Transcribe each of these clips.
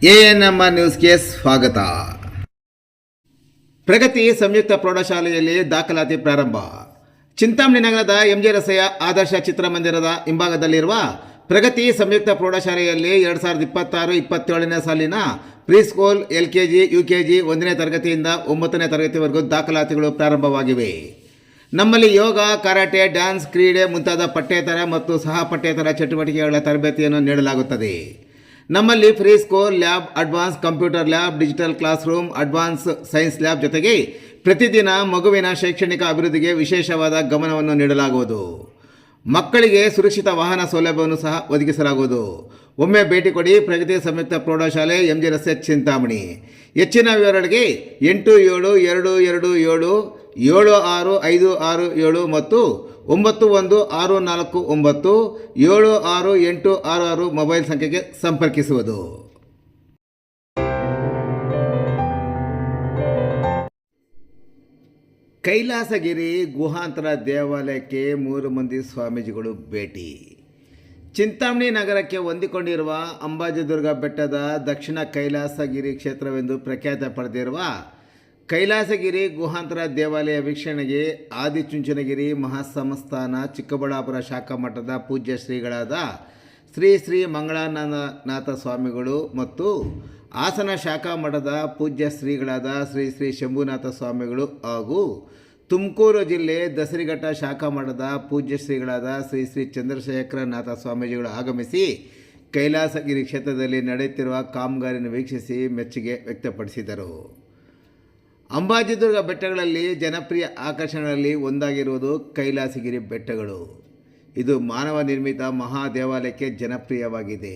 ANM ನ್ಯೂಸ್ಗೆ ಸ್ವಾಗತ. ಪ್ರಗತಿ ಸಂಯುಕ್ತ ಪ್ರೌಢಶಾಲೆಯಲ್ಲಿ ದಾಖಲಾತಿ ಪ್ರಾರಂಭ. ಚಿಂತಾಮಣಿ ನಗರದ ಎಂಜೆ ರಸ್ತೆಯ ಆದರ್ಶ ಚಿತ್ರಮಂದಿರದ ಹಿಂಭಾಗದಲ್ಲಿರುವ ಪ್ರಗತಿ ಸಂಯುಕ್ತ ಪ್ರೌಢಶಾಲೆಯಲ್ಲಿ 2026-27ನೇ ಸಾಲಿನ ಪ್ರೀಸ್ಕೂಲ್, LKG, UKG 1ನೇ ತರಗತಿಯಿಂದ 9ನೇ ತರಗತಿವರೆಗೂ ದಾಖಲಾತಿಗಳು ಪ್ರಾರಂಭವಾಗಿವೆ. ನಮ್ಮಲ್ಲಿ ಯೋಗ, ಕರಾಟೆ, ಡ್ಯಾನ್ಸ್, ಕ್ರೀಡೆ ಮುಂತಾದ ಪಠ್ಯೇತರ ಮತ್ತು ಸಹ ಪಠ್ಯೇತರ ಚಟುವಟಿಕೆಗಳ ತರಬೇತಿಯನ್ನು ನೀಡಲಾಗುತ್ತದೆ. ನಮ್ಮಲ್ಲಿ free school, lab, advance computer lab, digital class room, advance science lab ಜೊತೆಗೆ ಪ್ರತಿದಿನ ಮಗುವಿನ ಶೈಕ್ಷಣಿಕ ಅಭಿವೃದ್ಧಿಗೆ ವಿಶೇಷವಾದ ಗಮನವನ್ನು ನೀಡಲಾಗುವುದು. ಮಕ್ಕಳಿಗೆ ಸುರಕ್ಷಿತ ವಾಹನ ಸೌಲಭ್ಯವನ್ನು ಸಹ ಒದಗಿಸಲಾಗುವುದು. ಒಮ್ಮೆ ಭೇಟಿ ಕೊಡಿ. ಪ್ರಗತಿ ಸಂಯುಕ್ತ ಪ್ರೌಢಶಾಲೆ, ಎಂಜೆ ರಸ್ತೆ, ಚಿಂತಾಮಣಿ. ಹೆಚ್ಚಿನ ವಿವರಗಳಿಗೆ 8776576567 ಮತ್ತು 9164976866 ಮೊಬೈಲ್ ಸಂಖ್ಯೆಗೆ ಸಂಪರ್ಕಿಸುವುದು. ಕೈಲಾಸಗಿರಿ ಗುಹಾಂತರ ದೇವಾಲಯಕ್ಕೆ 3 ಮಂದಿ ಸ್ವಾಮೀಜಿಗಳು ಭೇಟಿ. ಚಿಂತಾಮಣಿ ನಗರಕ್ಕೆ ಹೊಂದಿಕೊಂಡಿರುವ ಅಂಬಾಜಿದುರ್ಗ ಬೆಟ್ಟದ ದಕ್ಷಿಣ ಕೈಲಾಸಗಿರಿ ಕ್ಷೇತ್ರವೆಂದು ಪ್ರಖ್ಯಾತ ಪಡೆದಿರುವ ಕೈಲಾಸಗಿರಿ ಗುಹಾಂತರ ದೇವಾಲಯ ವೀಕ್ಷಣೆಗೆ ಆದಿಚುಂಚನಗಿರಿ ಮಹಾಸಂಸ್ಥಾನ ಚಿಕ್ಕಬಳ್ಳಾಪುರ ಶಾಖಾ ಮಠದ ಪೂಜ್ಯ ಶ್ರೀಗಳಾದ ಶ್ರೀ ಮಂಗಳಾನಂದನಾಥ ಸ್ವಾಮಿಗಳು ಮತ್ತು ಹಾಸನ ಶಾಖಾ ಮಠದ ಪೂಜ್ಯ ಶ್ರೀಗಳಾದ ಶ್ರೀ ಶಂಭುನಾಥ ಸ್ವಾಮಿಗಳು ಹಾಗೂ ತುಮಕೂರು ಜಿಲ್ಲೆ ದಸರಿಘಟ್ಟ ಶಾಖಾ ಮಠದ ಪೂಜ್ಯ ಶ್ರೀಗಳಾದ ಶ್ರೀ ಚಂದ್ರಶೇಖರನಾಥ ಸ್ವಾಮೀಜಿಗಳು ಆಗಮಿಸಿ ಕೈಲಾಸಗಿರಿ ಕ್ಷೇತ್ರದಲ್ಲಿ ನಡೆಯುತ್ತಿರುವ ಕಾಮಗಾರಿಯನ್ನು ವೀಕ್ಷಿಸಿ ಮೆಚ್ಚುಗೆ ವ್ಯಕ್ತಪಡಿಸಿದರು. ಅಂಬಾಜಿದುರ್ಗ ಬೆಟ್ಟಗಳಲ್ಲಿ ಜನಪ್ರಿಯ ಆಕರ್ಷಣೆಗಳಲ್ಲಿ ಒಂದಾಗಿರುವುದು ಕೈಲಾಸಗಿರಿ ಬೆಟ್ಟಗಳು. ಇದು ಮಾನವ ನಿರ್ಮಿತ ಮಹಾ ದೇವಾಲಯಕ್ಕೆ ಜನಪ್ರಿಯವಾಗಿದೆ.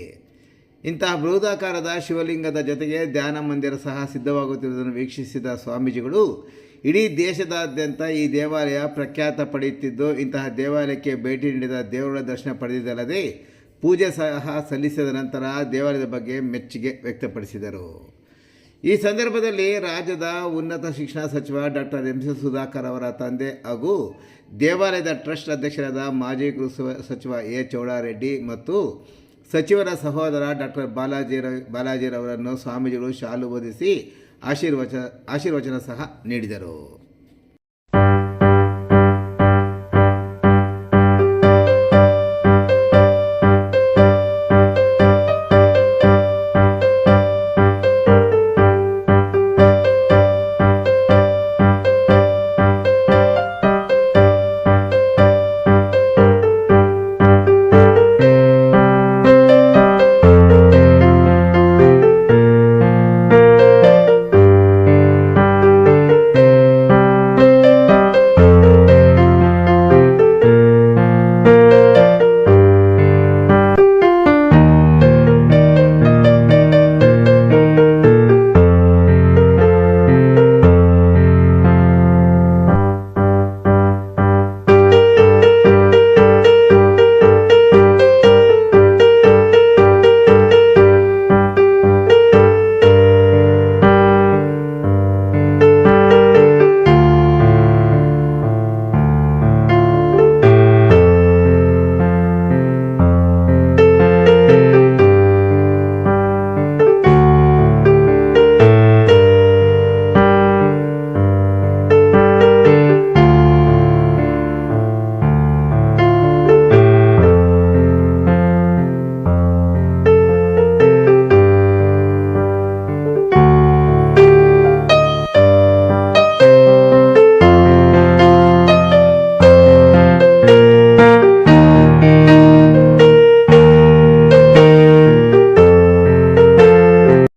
ಇಂತಹ ಬೃಹದಾಕಾರದ ಶಿವಲಿಂಗದ ಜೊತೆಗೆ ಧ್ಯಾನ ಮಂದಿರ ಸಹ ಸಿದ್ಧವಾಗುತ್ತಿರುವುದನ್ನು ವೀಕ್ಷಿಸಿದ ಸ್ವಾಮೀಜಿಗಳು ಇಡೀ ದೇಶದಾದ್ಯಂತ ಈ ದೇವಾಲಯ ಪ್ರಖ್ಯಾತ ಪಡೆಯುತ್ತಿದ್ದು, ಇಂತಹ ದೇವಾಲಯಕ್ಕೆ ಭೇಟಿ ನೀಡಿದ ದೇವರ ದರ್ಶನ ಪಡೆದಿದ್ದಲ್ಲದೆ ಪೂಜೆ ಸಹ ಸಲ್ಲಿಸಿದ ನಂತರ ದೇವಾಲಯದ ಬಗ್ಗೆ ಮೆಚ್ಚುಗೆ ವ್ಯಕ್ತಪಡಿಸಿದರು. ಈ ಸಂದರ್ಭದಲ್ಲಿ ರಾಜ್ಯದ ಉನ್ನತ ಶಿಕ್ಷಣ ಸಚಿವ ಡಾಕ್ಟರ್ ಎಂ.ಸಿ. ಸುಧಾಕರ್ ಅವರ ತಂದೆ ಹಾಗೂ ದೇವಾಲಯದ ಟ್ರಸ್ಟ್ ಅಧ್ಯಕ್ಷರಾದ ಮಾಜಿ ಗೃಹ ಸಚಿವ ಎ. ಚೌಡಾರೆಡ್ಡಿ ಮತ್ತು ಸಚಿವರ ಸಹೋದರ ಡಾಕ್ಟರ್ ಬಾಲಾಜಿರವರನ್ನು ಸ್ವಾಮೀಜಿಗಳು ಶಾಲು ಓದಿಸಿ ಆಶೀರ್ವಚನ ಸಹ ನೀಡಿದರು.